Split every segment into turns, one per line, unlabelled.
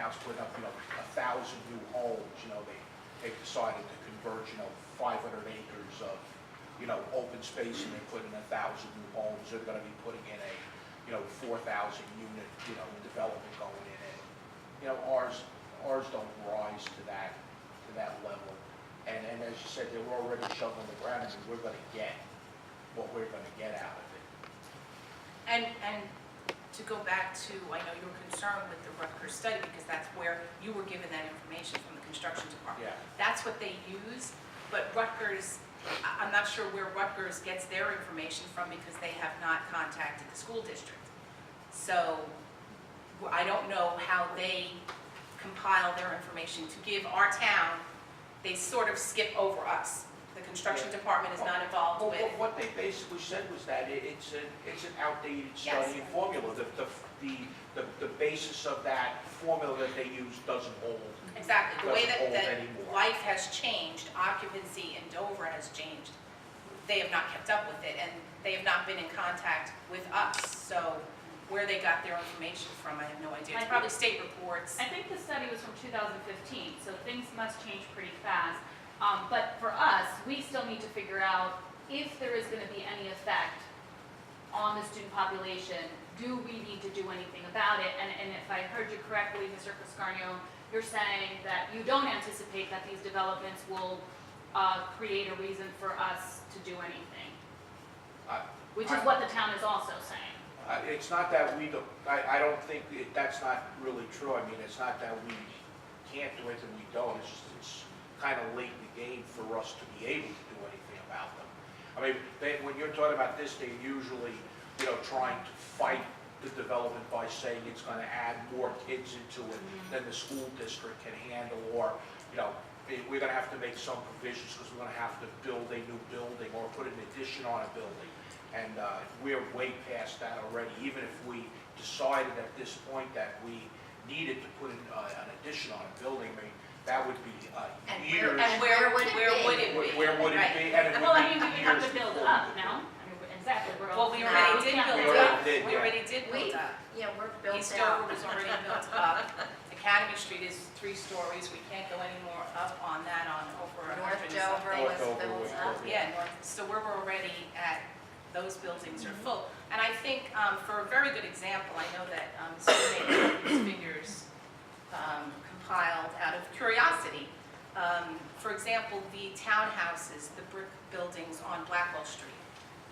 town's putting up, 1,000 new homes, they've decided to convert, 500 acres of, open space, and they're putting 1,000 new homes. They're gonna be putting in a, 4,000 unit, development going in, and, ours don't rise to that level. And as you said, they were already shoveling the ground, and we're gonna get what we're gonna get out of it.
And to go back to, I know you were concerned with the Rutgers study because that's where you were given that information from the construction department.
Yeah.
That's what they use, but Rutgers, I'm not sure where Rutgers gets their information from because they have not contacted the school district. So I don't know how they compile their information to give our town. They sort of skip over us. The construction department is not involved
Well,
with.
what they basically said was that it's an outdated study and formula. The basis of that formula that they use doesn't hold.
Exactly. The way
Doesn't hold
that
anymore.
life has changed, occupancy in Dover has changed. They have not kept up with it, and they have not been in contact with us. So where they got their information from, I have no idea. It's probably state reports.
I think the study was from 2015, so things must change pretty fast. But for us, we still need to figure out if there is going to be any effect on the student population. Do we need to do anything about it? And if I heard you correctly, Mr. Cascarnio, you're saying that you don't anticipate that these developments will create a reason for us to do anything, which is what the town is also saying.
It's not that we don't, I don't think that's not really true. I mean, it's not that we can't do it and we don't. It's just, it's kind of late in the game for us to be able to do anything about them. I mean, when you're talking about this, they're usually, trying to fight the development by saying it's going to add more kids into it than the school district can handle, or, we're going to have to make some provisions because we're going to have to build a new building or put an addition on a building. And we're way past that already. Even if we decided at this point that we needed to put an addition on a building, I mean, that would be years.
And where would it be?
Where would it be? And it would
Well, I
be
mean, we would have
years
to build
before
up,
we could
no?
do it.
I mean, exactly.
Well, we already did build
We
up.
already did,
We
yeah.
already did build up.
Yeah, we're built
East
out.
Dover was already built up. Academy Street is 3 stories. We can't go any more up on that on over 100
North
and
Dover
something.
was
Dover
built
was
up.
built.
Yeah, so we're already at, those buildings are full. And I think for a very good example, I know that Mr. Mayor had these figures compiled out of curiosity. For example, the townhouses, the brick buildings on Blackwell Street,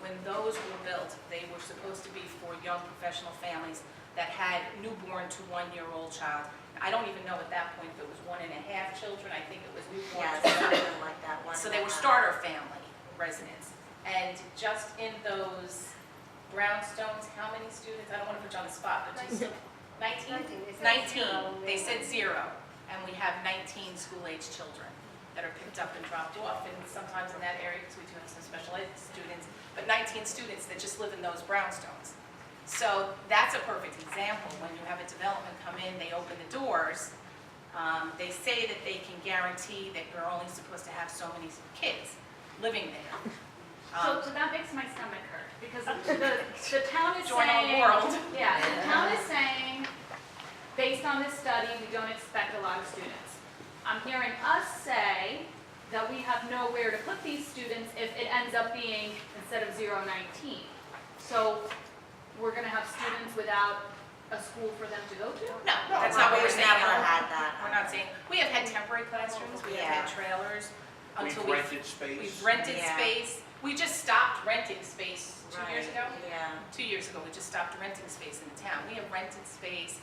when those were built, they were supposed to be for young professional families that had newborn to 1-year-old child. I don't even know at that point if it was 1.5 children. I think it was newborn.
Yeah,
to
something like that.
So they were starter family residents. And just in those brownstones, how many students? I don't want to put you on the spot, but just 19? 19. They said 0. And we have 19 school-age children that are picked up and dropped off. And sometimes in that area, because we do have some special ed students, but 19 students that just live in those brownstones. So that's a perfect example. When you have a development come in, they open the doors. They say that they can guarantee that you're only supposed to have so many kids living there.
So that makes my stomach hurt, because the town is
Join our
saying.
world.
Yeah, the town is saying, based on this study, we don't expect a lot of students. I'm hearing us say that we have nowhere to put these students if it ends up being, instead of 0, 19. So we're gonna have students without a school for them to go to?
No, that's not what we're
We've
saying.
never had that.
We're not saying, we have had temporary classrooms, we have had trailers.
We've
Until
rented space.
We've rented
Yeah.
space. We just stopped renting space 2 years ago.
Yeah.
2 years ago, we just stopped renting space in the town. We have rented space.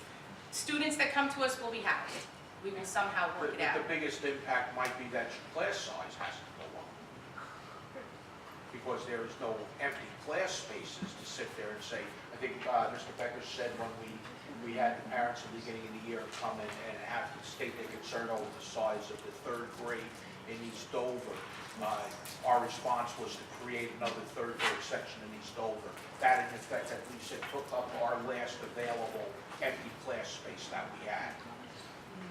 Students that come to us will be housed. We will somehow work it out.
The biggest impact might be that your class size has to go up. Because there is no empty class spaces to sit there and say, I think Mr. Becker said when we had the parents at the beginning of the year come in and have to state their concern over the size of the 3rd grade in East Dover. Our response was to create another 3rd grade section in East Dover. That in effect, at least it took up our last available empty class space that we had.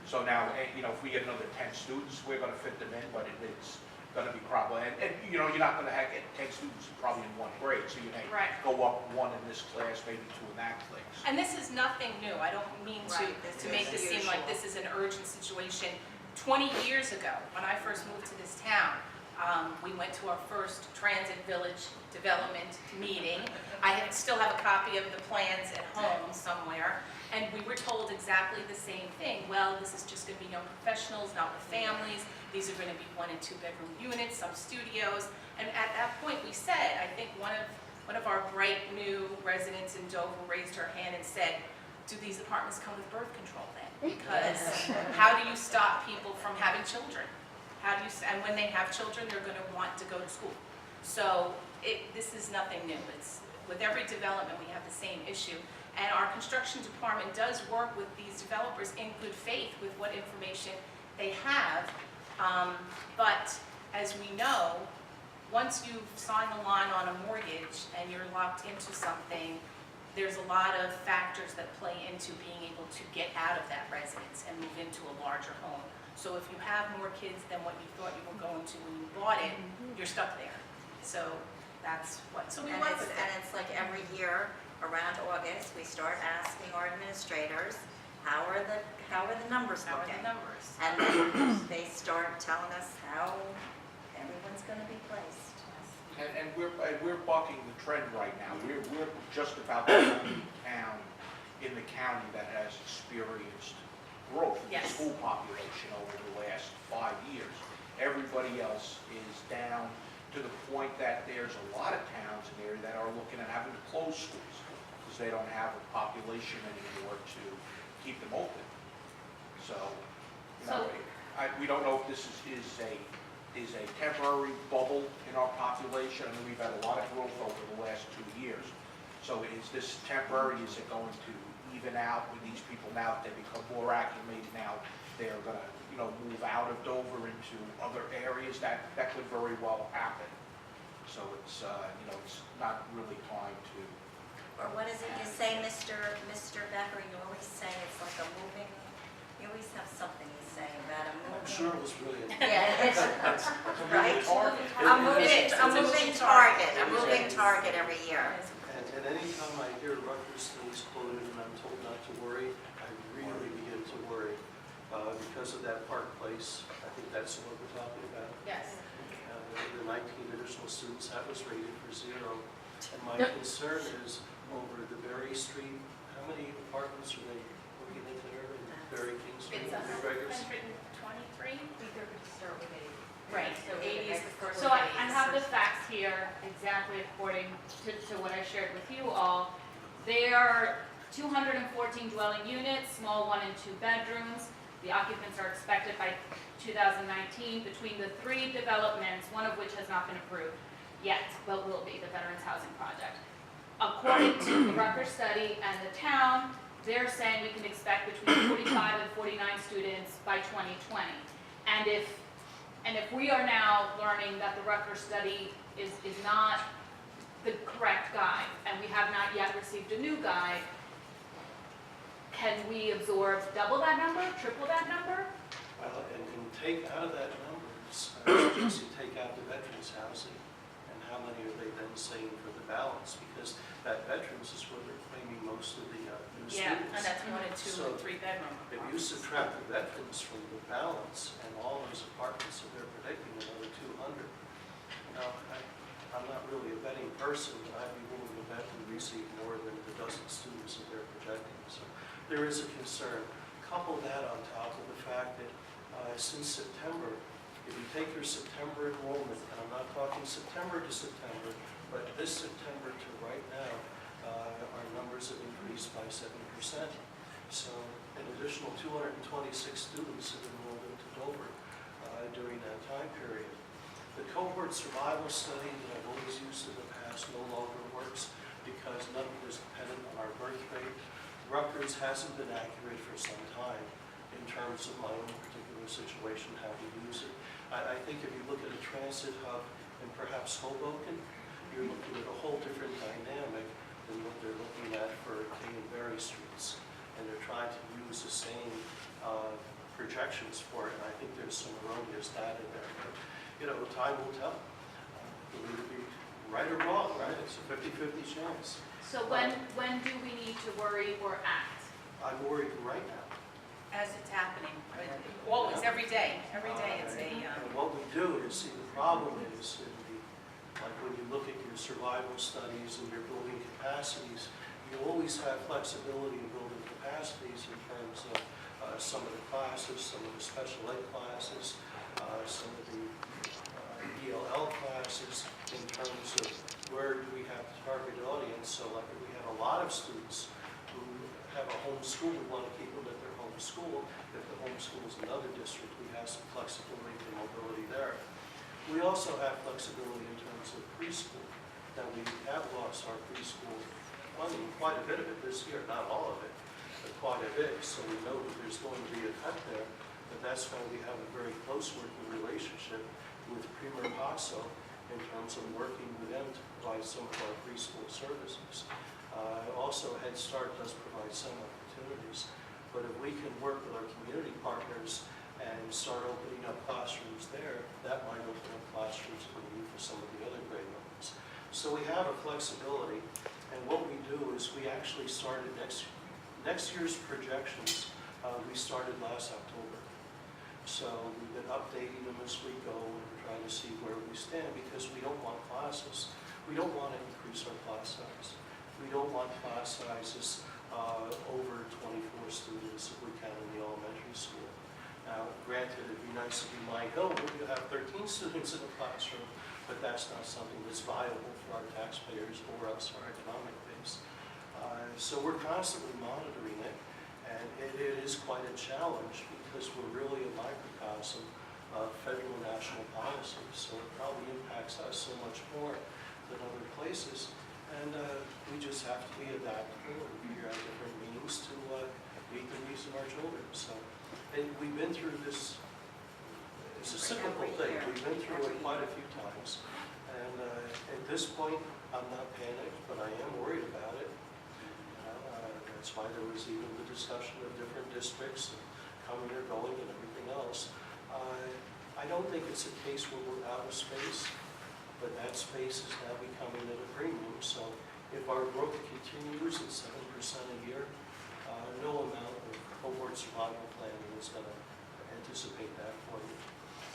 So now, if we get another 10 students, we're going to fit them in, but it's going to be probably, and you're not going to get 10 students probably in 1 grade, so you may
Right.
go up 1 in this class, maybe 2 in that class.
And this is nothing new. I don't mean
Right,
to make this seem
huge.
like this is an urgent situation. 20 years ago, when I first moved to this town, we went to our first Transit Village development meeting. Still have a copy of the plans at home somewhere, and we were told exactly the same thing. Well, this is just going to be young professionals, not with families. These are going to be 1- and 2-bedroom units, some studios. And at that point, we said, I think one of our bright new residents in Dover raised her hand and said, do these apartments come with birth control then? Because how do you stop people from having children? And when they have children, they're going to want to go to school. So this is nothing new. With every development, we have the same issue. And our construction department does work with these developers in good faith with what information they have. But as we know, once you've signed the line on a mortgage and you're locked into something, there's a lot of factors that play into being able to get out of that residence and move into a larger home. So if you have more kids than what you thought you were going to when you bought it, you're stuck there. So that's what. So we
And
work with it.
it's like every year around August, we start asking our administrators, how are the numbers
How are
looking?
the numbers?
And then they start telling us how everyone's gonna be placed.
And we're bucking the trend right now. We're just about the only town in the county that has experienced growth in the
Yes.
school population over the last 5 years. Everybody else is down to the point that there's a lot of towns in there that are looking at having to close schools because they don't have a population anymore to keep them open. So, we don't know if this is a temporary bubble in our population. I mean, we've had a lot of growth over the last 2 years. So is this temporary? Is it going to even out with these people now that they become more acclimated now? They're going to, move out of Dover into other areas. That could very well happen. So it's, it's not really time to.
Or what is it you say, Mr. Becker, you always say it's like a moving, you always have something you say about a moving.
I'm sure it was brilliant.
Yeah, it's, right?
Target.
A moving
It's a moving
target, a
target.
moving target every year.
And any time I hear Rutgers things quoted and I'm told not to worry, I really begin to worry because of that Park Place. I think that's what we're talking about.
Yes.
The 19 additional students, that was rated for 0. And my concern is over the Berry Street, how many apartments are they looking at there in Berry King Street?
It's
McGregor's?
123.
They're going to start with 80.
Right, so 80 is the first
So I
phase.
have the facts here exactly according to what I shared with you all. There are 214 dwelling units, small 1- and 2-bedrooms. The occupants are expected by 2019 between the 3 developments, one of which has not been approved yet, but will be, the Veterans Housing Project. According to the Rutgers study and the town, they're saying we can expect between 45 and 49 students by 2020. And if we are now learning that the Rutgers study is not the correct guide, and we have not yet received a new guide, can we absorb double that number, triple that number?
Well, and take out of that numbers, I suggest you take out the veterans housing, and how many are they then saying for the balance? Because that veterans is where they're claiming most of the new
Yeah, and
students.
that's 1- and 2-
So,
and 3-bedroom.
If you subtract the veterans from the balance and all those apartments that they're predicting another 200, I'm not really a betting person, but I'd be willing to bet we receive more than the dozen students that they're projecting. So there is a concern. Couple that on top of the fact that since September, if you take your September enrollment, and I'm not talking September to September, but this September to right now, our numbers have increased by 7%. So an additional 226 students have enrolled into Dover during that time period. The cohort survival study that I've always used in the past no longer works because none of it is dependent on our birth rate. Rutgers hasn't been accurate for some time in terms of my own particular situation, how to use it. I think if you look at a transit hub in perhaps Hoboken, you're looking at a whole different dynamic than what they're looking at for King and Berry Streets. And they're trying to use the same projections for it, and I think there's some erroneous data there. But, time will tell. Will either be right or wrong, right? It's a 50-50 chance.
So when do we need to worry or act?
I'm worried right now.
As it's happening, always, every day it's a,
And what we do is, see, the problem is, like when you look at your survival studies and your building capacities, you always have flexibility in building capacities in terms of some of the classes, some of the special ed classes, some of the ELL classes, in terms of where do we have the target audience. So like if we have a lot of students who have a home school, we want to keep them at their home school. If the home school is another district, we have some flexibility and mobility there. We also have flexibility in terms of preschool, that we have lost our preschool funding, quite a bit of it this year, not all of it, but quite a bit. So we know that there's going to be a cut there, but that's why we have a very close working relationship with Premier Paso in terms of working with them to provide some of our preschool services. Also, Head Start does provide some opportunities, but if we can work with our community partners and start opening up classrooms there, that might open up classrooms for some of the other grade levels. So we have a flexibility, and what we do is we actually started next year's projections, we started last October. So we've been updating them as we go and trying to see where we stand, because we don't want classes. We don't want to increase our class size. We don't want class sizes over 24 students if we can in the elementary school. Now, granted, it'd be nice if you might go, you have 13 students in a classroom, but that's not something that's viable for our taxpayers or us, our economic base. So we're constantly monitoring it, and it is quite a challenge because we're really a microcosm of federal and national policy. So it probably impacts us so much more than other places, and we just have to be adaptable and figure out different means to meet the needs of our children. So we've been through this. It's a cyclical thing. We've been through it quite a few times, and at this point, I'm not panicked, but I am worried about it. That's why there was even the discussion of different districts and coming or going and everything else. I don't think it's a case where we're out of space, but that space is now becoming at a premium. So if our growth continues at 7% a year, no amount of cohort survival planning is going to anticipate that for you.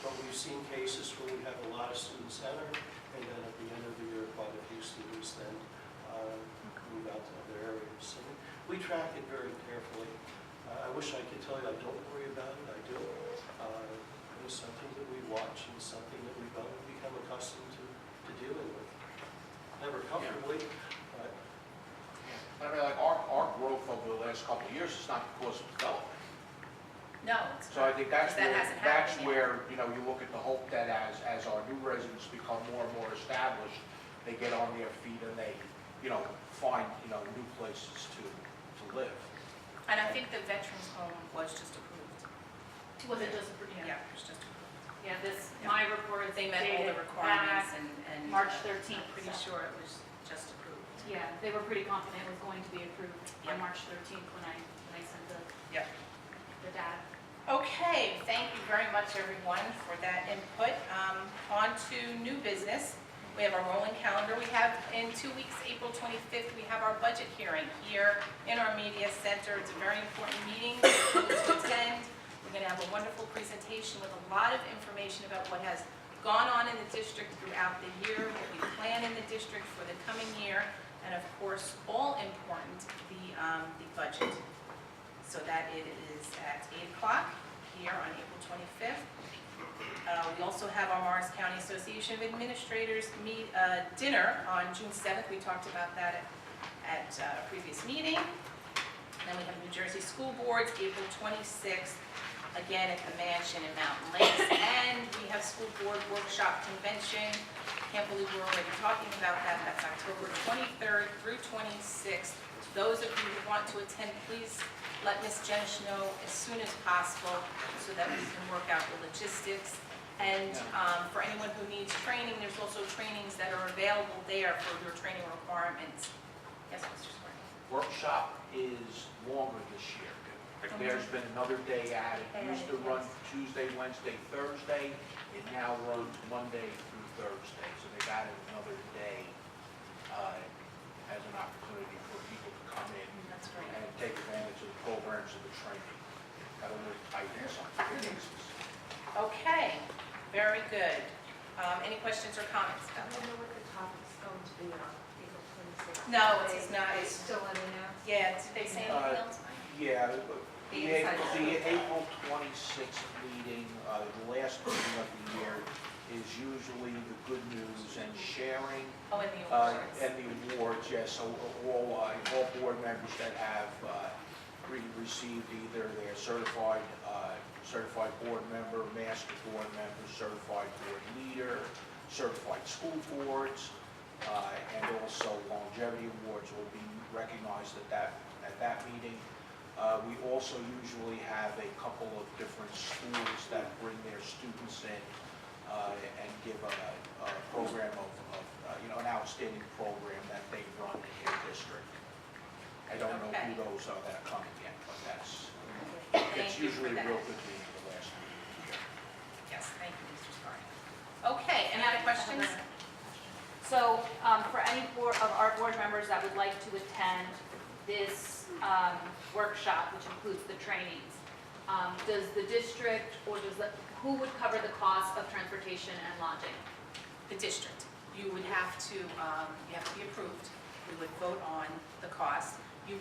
But we've seen cases where we have a lot of students enter, and then at the end of the year, quite a few students then move out to other areas. So we track it very carefully. I wish I could tell you I don't worry about it. I do. It's something that we watch and something that we've become accustomed to dealing with. Never comfortably, but
I mean, like our growth over the last couple of years is not because of development.
no, it's
So I think that's
Because that
where,
hasn't happened yet.
you know, you look at the hope that as our new residents become more and more established, they get on their feet and they, you know, find, you know, new places to live.
And I think the veterans home was just approved.
Was it just, yeah,
Yeah, it was just approved.
yeah, this,
Yeah.
my report is
They met all the
dated
requirements
back
and.
March 13th.
Pretty sure it was just approved.
Yeah, they were pretty confident it was going to be approved
Yep.
on March 13th when I sent the
Yep.
data.
Okay, thank you very much, everyone, for that input. On to new business. We have our rolling calendar. We have in 2 weeks, April 25th, we have our budget hearing here in our media center. It's a very important meeting for you to attend. We're going to have a wonderful presentation with a lot of information about what has gone on in the district throughout the year, what we plan in the district for the coming year, and of course, all important, the budget. So that it is at 8 o'clock here on April 25th. We also have our Morris County Association of Administrators dinner on June 7th. We talked about that at a previous meeting. And then we have New Jersey School Boards, April 26th, again at the Mansion in Mountain Lakes. And we have School Board Workshop Convention. Can't believe we're already talking about that. That's October 23rd through 26th. Those of you who want to attend, please let Ms. Jenish know as soon as possible so that we can work out the logistics. And for anyone who needs training, there's also trainings that are available there for your training requirements. Yes, Mr. Sparky?
Workshop is longer this year. There's been another day added. It used to run Tuesday, Wednesday, Thursday. It now runs Monday through Thursday. So they've added another day as an opportunity for people to come in
That's great.
and take advantage of the programs of the training. That'll tighten us up for the cases.
Okay, very good. Any questions or comments?
I don't know what the topic's going to be on April 26th.
No, it's not.
It's still unannounced.
Yeah, did they say anything else?
Yeah,
The inside
the
scoop.
April 26th meeting, the last meeting of the year, is usually the good news and sharing
Oh, and the awards.
and the awards, yes. So all board members that have received either their certified board member, master board member, certified board leader, certified school boards, and also longevity awards will be recognized at that meeting. We also usually have a couple of different schools that bring their students in and give a program of an outstanding program that they run in their district. I don't know
Okay.
who those are that are coming yet, but
Thank
it's
you for
usually a
that.
real good meeting the last meeting of the year.
Yes, thank you, Mr. Scarnio. Okay, any other questions?
So, for any of our board members that would like to attend this workshop, which includes the trainings, does the district or who would cover the cost of transportation and lodging?
The district, you would have to be approved. We would vote on the cost. You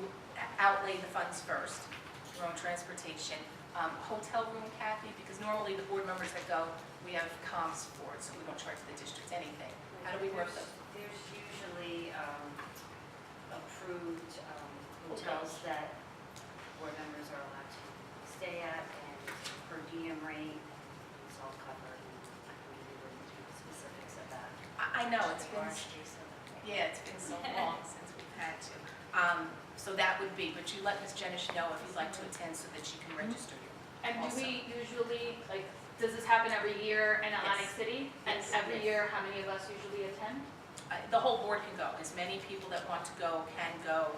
outlay the funds first, your own transportation. Hotel room, Kathy, because normally the board members that go, we have comps for it, so we don't charge the district anything. How do we work those?
There's usually approved hotels that board members are allowed to stay at, and per diem rate, it's all covered. I can give you the specifics of that.
I know, it's been,
Orange juice and-
yeah, it's been so long since we've had to. So that would be, but you let Ms. Jenish know if you'd like to attend so that she can register you.
And do
Also.
we usually, does this happen every year in Atlantic
Yes.
City? And
Yes.
every year, how many of us usually attend?
The whole board can go. As many people that want to go can go.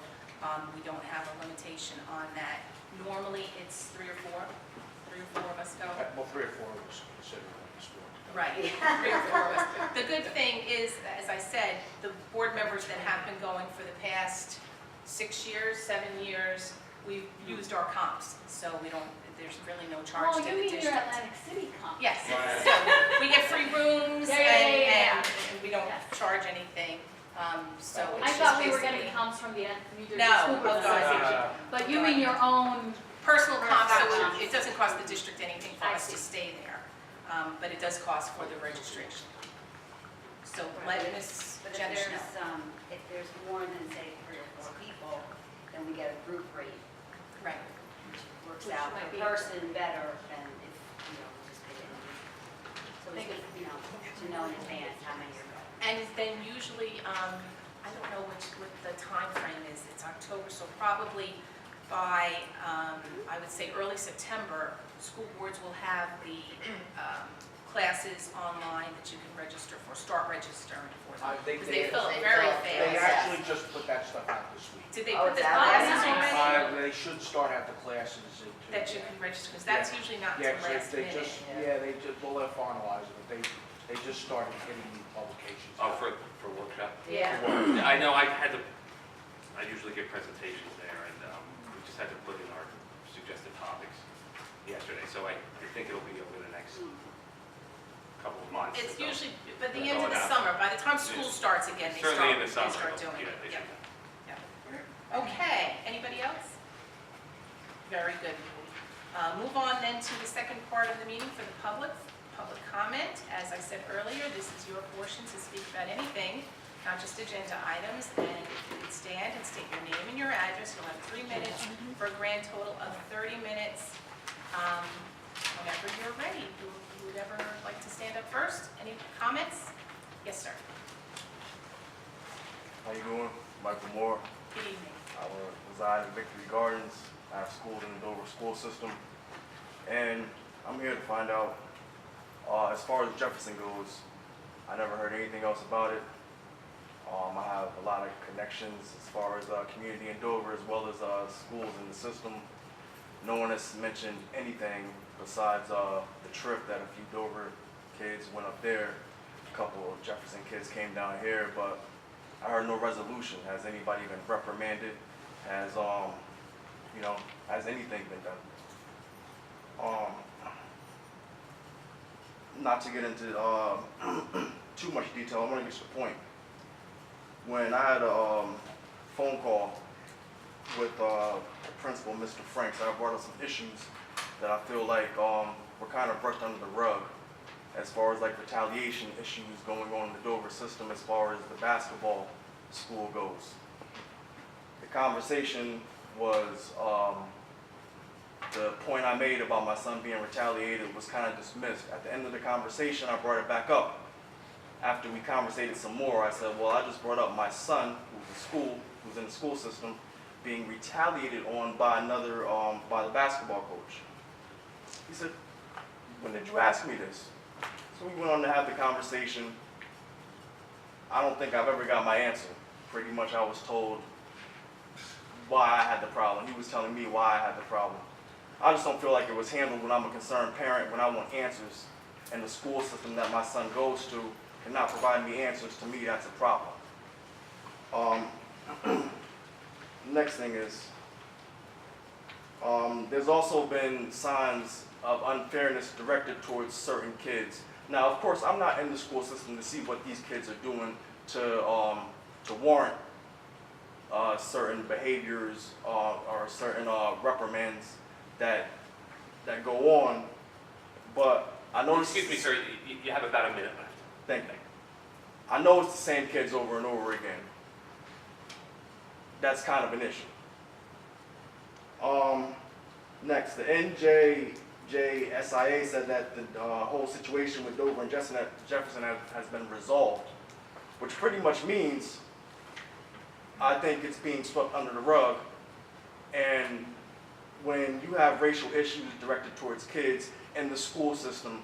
We don't have a limitation on that. Normally, it's three or four of us go.
Well, 3 or 4 of us consider it a sport.
Right, 3 or 4 of us. The good thing is, as I said, the board members that have been going for the past 6 years, 7 years, we've used our comps, so there's really no charge to the
Oh, you mean your
district.
Atlantic City comp?
Yes,
Right.
so we get free rooms
Yeah.
and we don't
Yes.
charge anything, so it's
I
just
thought we were
basically
getting comps from the New Jersey
No,
School Board
oh, God.
Association. But you mean your own,
personal comps, so
Gotcha.
it doesn't cost the district anything for
I
us to
see.
stay there, but it does cost for the registration. So let Ms.
But
Jenish know.
if there's more than, say, 3 or 4 people, then we get a group rate,
Right.
which works
Which
out
might
per
be-
person better than if, just pay individual. So it's good, to know in advance how many you're going.
And then usually, I don't know what the time frame is, it's October, so probably by, I would say early September, school boards will have the classes online that you can register for, start registering for them. Because they fill it very
They
fast.
actually just put that stuff out this week.
Did they
Oh,
put the
that
classes
was-
already?
They should start out the classes in
That you can register, because that's usually not
Yeah,
until
'cause
last
they
minute.
just, well, they're finalizing it, they just started getting the publications.
Oh,
out.
for workshop?
Yeah.
Yeah, I know, I usually give presentations there, and we just had to put in our suggested topics yesterday, so I think it'll be over the next couple of months.
It's
so
usually, by the
That's
end of
all
the
it
summer, by the time school
Yes.
starts again, they
Certainly in the
start
summer,
doing
yeah,
it.
they
Yeah.
should.
Okay, anybody else? Very good. Move on then to the second part of the meeting for the public comment. As I said earlier, this is your portion to speak about anything, not just agenda items. And if you would stand and state your name and your address, you'll have 3 minutes for a grand total of 30 minutes. Whenever you're ready, who would ever like to stand up first? Any comments? Yes, sir.
How you doing? Michael Moore.
Good evening.
I reside in Victory Gardens. I have schooled in the Dover school system. And I'm here to find out, as far as Jefferson goes, I never heard anything else about it. I have a lot of connections as far as community in Dover as well as schools in the system. No one has mentioned anything besides the trip that a few Dover kids went up there. A couple of Jefferson kids came down here, but I heard no resolution. Has anybody been reprimanded? Has anything been done? not to get into too much detail, I want to get to the point. When I had a phone call with Principal Mr. Franks, I brought up some issues that I feel like were kind of brushed under the rug, as far as like retaliation issues going on in the Dover system as far as the basketball school goes. The conversation was, the point I made about my son being retaliated was kind of dismissed. At the end of the conversation, I brought it back up. After we conversated some more, I said, well, I just brought up my son, who's in the school system, being retaliated on by another, by the basketball coach. He said, when did you ask me this? So we went on to have the conversation. I don't think I've ever got my answer. Pretty much I was told why I had the problem. He was telling me why I had the problem. I just don't feel like it was handled when I'm a concerned parent, when I want answers, and the school system that my son goes to cannot provide me answers. To me, that's a problem. Next thing is, there's also been signs of unfairness directed towards certain kids. Now, of course, I'm not in the school system to see what these kids are doing to warrant certain behaviors or certain reprimands that go on. But I noticed.
Excuse me, sir. You have about a minute left.
Thank you. I know it's the same kids over and over again. That's kind of an issue. Next, the NJSIA said that the whole situation with Dover and Jefferson has been resolved, which pretty much means I think it's being swept under the rug. And when you have racial issues directed towards kids in the school system,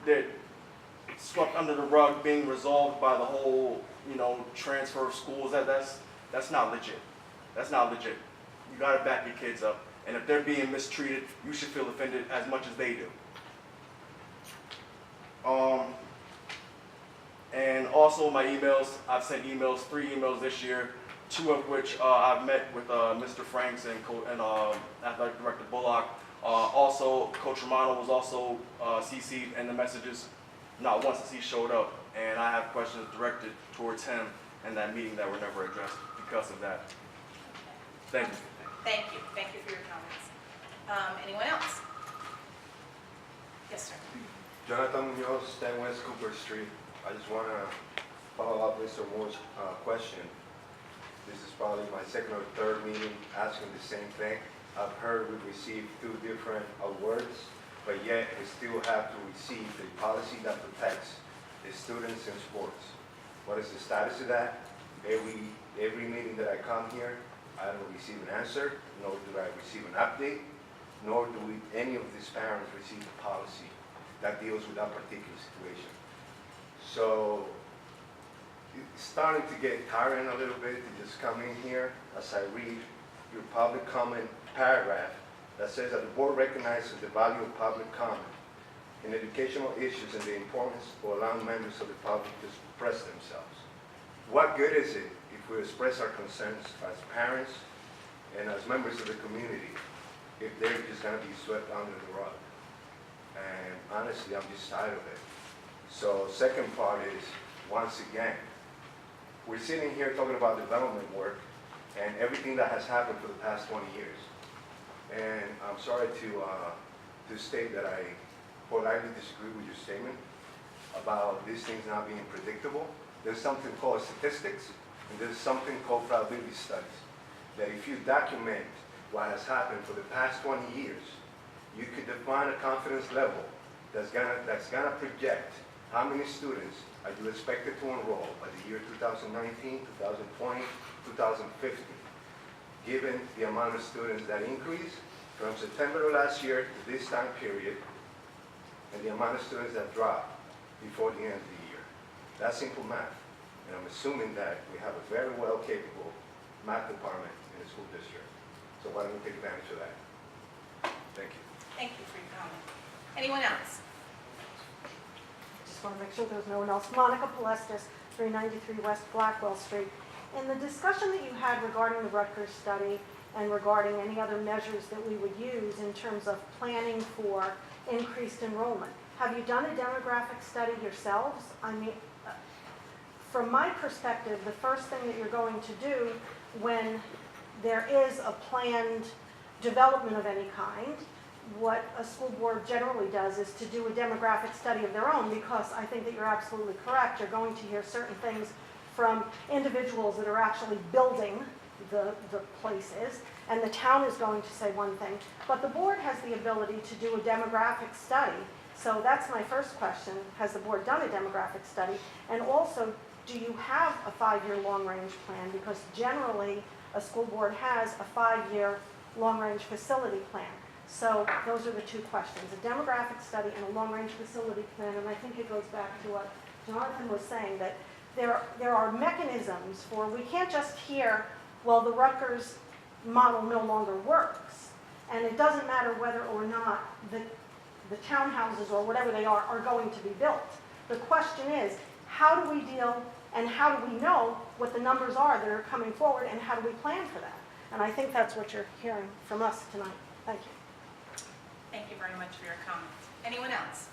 they're swept under the rug, being resolved by the whole, transfer of schools. That's not legit. That's not legit. You gotta back your kids up. And if they're being mistreated, you should feel offended as much as they do. And also my emails, I've sent emails, 3 emails this year, 2 of which I've met with Mr. Franks and Athletic Director Bullock. Also, Coach Romano was also CC'd in the messages. Not once has he showed up, and I have questions directed towards him in that meeting that were never addressed because of that. Thank you.
Thank you. Thank you for your comments. Anyone else? Yes, sir.
Jonathan Munoz, 10 West Cooper Street. I just want to follow up Mr. Moore's question. This is probably my 2nd or 3rd meeting asking the same thing. I've heard we've received 2 different awards, but yet we still have to receive the policy that protects the students in sports. What is the status of that? Every meeting that I come here, I don't receive an answer, nor do I receive an update, nor do any of these parents receive a policy that deals with that particular situation. So it's starting to get tiring a little bit to just come in here as I read your public comment paragraph that says that the board recognizes the value of public comment in educational issues and the importance of allowing members of the public to express themselves. What good is it if we express our concerns as parents and as members of the community if they're just going to be swept under the rug? And honestly, I'm just tired of it. So second part is, once again, we're sitting here talking about development work and everything that has happened for the past 20 years. And I'm sorry to state that I politely disagree with your statement about these things not being predictable. There's something called statistics, and there's something called probability studies. That if you document what has happened for the past 20 years, you could define a confidence level that's gonna project how many students are you expected to enroll by the year 2019, 2020, 2050, given the amount of students that increased from September of last year to this time period, and the amount of students that dropped before the end of the year. That's simple math. And I'm assuming that we have a very well capable math department in the school district. So why don't we take advantage of that? Thank you.
Thank you for your comment. Anyone else?
Just want to make sure there's no one else. Monica Palestis, 393 West Blackwell Street. In the discussion that you had regarding the Rutgers study and regarding any other measures that we would use in terms of planning for increased enrollment, Have you done a demographic study yourselves? I mean, from my perspective, the first thing that you're going to do when there is a planned development of any kind, what a school board generally does is to do a demographic study of their own, because I think that you're absolutely correct. You're going to hear certain things from individuals that are actually building the places, and the town is going to say one thing, but the board has the ability to do a demographic study. So that's my first question. Has the board done a demographic study? And also, do you have a 5-year long-range plan? Because generally, a school board has a 5-year long-range facility plan. So those are the two questions, a demographic study and a long-range facility plan. And I think it goes back to what Jonathan was saying, that there are mechanisms for, we can't just hear, well, the Rutgers model no longer works. And it doesn't matter whether or not the townhouses or whatever they are going to be built. The question is, how do we deal and how do we know what the numbers are that are coming forward, and how do we plan for that? And I think that's what you're hearing from us tonight. Thank you.
Thank you very much for your comments. Anyone else?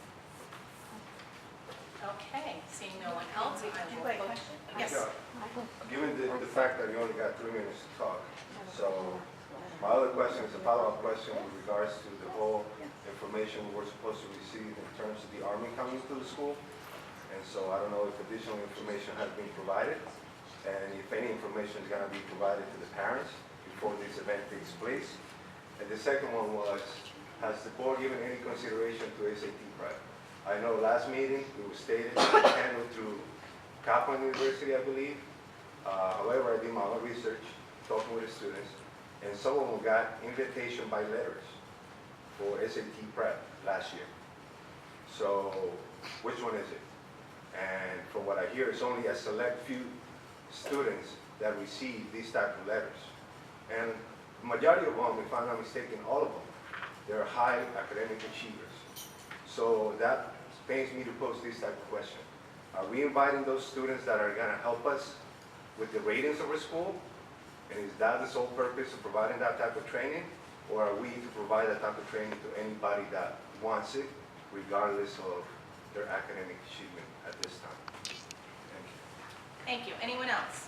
Okay, seeing no one else, I will
Wait.
vote. Yes.
Given the fact that you only got 3 minutes to talk, so my other question is a follow-up question with regards to the whole information we're supposed to receive in terms of the Army coming to the school. And so I don't know if additional information has been provided, and if any information is going to be provided to the parents before this event takes place. And the second one was, has the board given any consideration to SAT prep? I know last meeting it was stated it was handled through Kaplan University, I believe. However, I did my own research, talking with the students, and some of them got invitation by letters for SAT prep last year. So which one is it? And from what I hear, it's only a select few students that receive these type of letters. And the majority of them, if I'm not mistaken, all of them, they're high academic achievers. So that pains me to pose this type of question. Are we inviting those students that are going to help us with the ratings of our school? And is that the sole purpose of providing that type of training? Or are we to provide that type of training to anybody that wants it, regardless of their academic achievement at this time? Thank you.
Thank you. Anyone else?